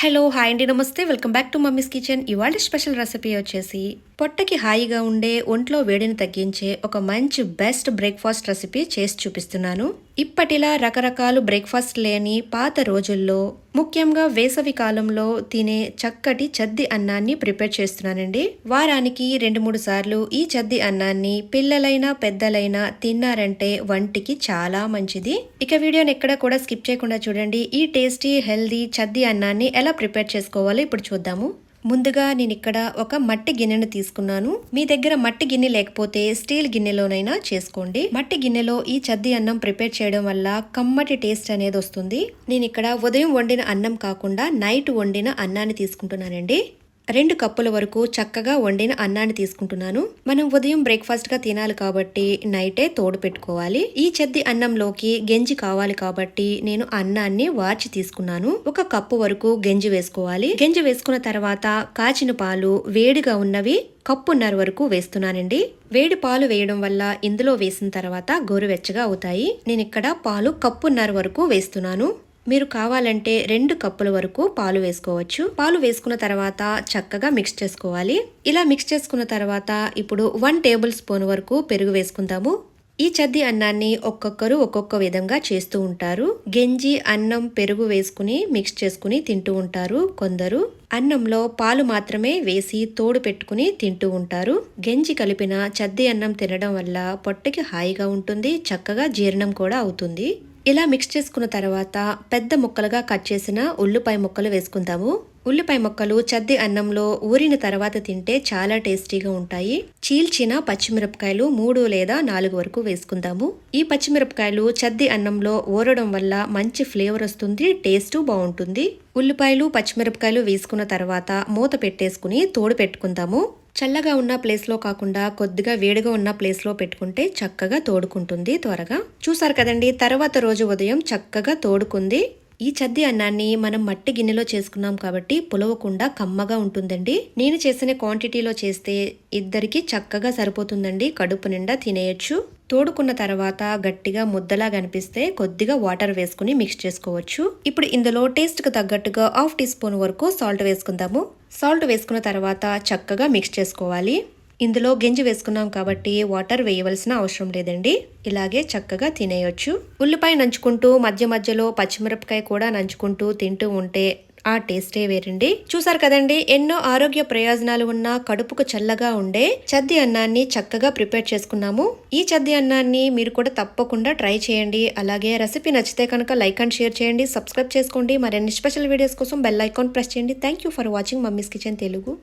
Hello hi అండి, నమస్తే. Welcome back to mummies kitchen. ఇవాళ స్పెషల్ రెసిపీ వచ్చేసి పొట్టకి హాయిగా ఉండే, ఒంట్లో వేడిని తగ్గించే ఒక మంచి బెస్ట్ బ్రేక్ఫాస్ట్ రెసిపీ చేసి చూపిస్తున్నాను. ఇప్పటిలా రకరకాల బ్రేక్ఫాస్ట్ లేని పాత రోజుల్లో, ముఖ్యంగా వేసవి కాలంలో తినే చక్కటి చద్ది అన్నాన్ని ప్రిపేర్ చేస్తున్నానండి. వారానికి 2-3 సార్లు ఈ చద్ది అన్నాన్ని పిల్లలైనా పెద్దలైనా తిన్నారంటే వంటికి చాలా మంచిది. ఇక వీడియోని ఎక్కడ కూడా స్కిప్ చేయకుండా చూడండి. ఈ టేస్టీ హెల్దీ చద్ది అన్నాన్ని ఎలా ప్రిపేర్ చేసుకోవాలో ఇప్పుడు చూద్దాము. ముందుగా నేను ఇక్కడ ఒక మట్టి గిన్నెను తీసుకున్నాను. మీ దగ్గర మట్టి గిన్నె లేకపోతే స్టీల్ గిన్నెలోనైనా చేసుకోండి. మట్టి గిన్నెలో ఈ చద్ది అన్నం ప్రిపేర్ చేయడం వల్ల కమ్మటి టేస్ట్ అనేది వస్తుంది. నేను ఇక్కడ ఉదయం వండిన అన్నం కాకుండా నైట్ వండిన అన్నాన్ని తీసుకుంటున్నానండి. 2 కప్పుల వరకు చక్కగా వండిన అన్నాన్ని తీసుకుంటున్నాను. మనం ఉదయం బ్రేక్ఫాస్ట్ గా తినాలి కాబట్టి నైటే తోడు పెట్టుకోవాలి. ఈ చద్ది అన్నంలోకి గంజి కావాలి కాబట్టి నేను అన్నాన్ని వార్చి తీసుకున్నాను. 1 కప్పు వరకు గంజి వేసుకోవాలి. గంజి వేసుకున్న తర్వాత కాచిన పాలు వేడిగా ఉన్నవి కప్పున్నర వరకు వేస్తున్నానండి. వేడి పాలు వేయడం వల్ల ఇందులో వేసిన తర్వాత గోరువెచ్చగా అవుతాయి. నేను ఇక్కడ పాలు కప్పున్నర వరకు వేస్తున్నాను. మీరు కావాలంటే 2 కప్పుల వరకు పాలు వేసుకోవచ్చు. పాలు వేసుకున్న తర్వాత చక్కగా మిక్స్ చేసుకోవాలి. ఇలా మిక్స్ చేసుకున్న తర్వాత ఇప్పుడు 1 టేబుల్ స్పూన్ వరకు పెరుగు వేసుకుందాము. ఈ చద్ది అన్నాన్ని ఒక్కొక్కరు ఒక్కొక్క విధంగా చేస్తూ ఉంటారు. గంజి, అన్నం, పెరుగు వేసుకుని మిక్స్ చేసుకుని తింటూ ఉంటారు. కొందరు అన్నంలో పాలు మాత్రమే వేసి తోడు పెట్టుకుని తింటూ ఉంటారు. గంజి కలిపిన చద్ది అన్నం తినడం వల్ల పొట్టకి హాయిగా ఉంటుంది, చక్కగా జీర్ణం కూడా అవుతుంది. ఇలా మిక్స్ చేసుకున్న తర్వాత పెద్ద ముక్కలుగా కట్ చేసిన ఉల్లిపాయ ముక్కలు వేసుకుందాము. ఉల్లిపాయ ముక్కలు చద్ది అన్నంలో ఊరిన తర్వాత తింటే చాలా టేస్టీగా ఉంటాయి. చీల్చిన పచ్చిమిరపకాయలు 3 లేదా 4 వరకు వేసుకుందాము. ఈ పచ్చిమిరపకాయలు చద్ది అన్నంలో ఊరడం వల్ల మంచి ఫ్లేవర్ వస్తుంది, టేస్ట్ బాగుంటుంది. ఉల్లిపాయలు, పచ్చిమిరపకాయలు వేసుకున్న తర్వాత మూత పెట్టేసుకుని తోడు పెట్టుకుందాము. చల్లగా ఉన్న ప్లేస్లో కాకుండా కొద్దిగా వేడిగా ఉన్న ప్లేస్లో పెట్టుకుంటే చక్కగా తోడుకుంటుంది త్వరగా. చూసారు కదండి, తర్వాత రోజు ఉదయం చక్కగా తోడుకుంది. ఈ చద్ది అన్నాన్ని మనం మట్టి గిన్నెలో చేసుకున్నాం కాబట్టి పులవకుండా కమ్మగా ఉంటుందండి. నేను చేసిన క్వాంటిటీలో చేస్తే ఇద్దరికి చక్కగా సరిపోతుందండి. కడుపు నిండా తినేయచ్చు. తోడుకున్న తర్వాత గట్టిగా ముద్దలా కనిపిస్తే కొద్దిగా వాటర్ వేసుకుని మిక్స్ చేసుకోవచ్చు. ఇప్పుడు ఇందులో టేస్ట్కి తగ్గట్టుగా 1/2 టీ స్పూన్ వరకు సాల్ట్ వేసుకుందాము. సాల్ట్ వేసుకున్న తర్వాత చక్కగా మిక్స్ చేసుకోవాలి. ఇందులో గంజి వేసుకున్నాం కాబట్టి వాటర్ వేయవలసిన అవసరం లేదండి. ఇలాగే చక్కగా తినేయొచ్చు. ఉల్లిపాయ నంచుకుంటూ మధ్య మధ్యలో పచ్చిమిరపకాయ కూడా నంచుకుంటూ తింటూ ఉంటే ఆ టేస్టే వేరండి. చూసారు కదండి, ఎన్నో ఆరోగ్య ప్రయోజనాలు ఉన్న, కడుపుకు చల్లగా ఉండే చద్ది అన్నాన్ని చక్కగా ప్రిపేర్ చేసుకున్నాము. ఈ చద్ది అన్నాన్ని మీరు కూడా తప్పకుండా ట్రై చేయండి. అలాగే రెసిపీ నచ్చితే కనుక లైక్ అండ్ షేర్ చేయండి, సబ్స్క్రైబ్ చేసుకోండి. మరిన్ని స్పెషల్ వీడియోస్ కోసం బెల్ ఐకాన్ ప్రెస్ చేయండి. Thank you for watching mummies kitchen Telugu.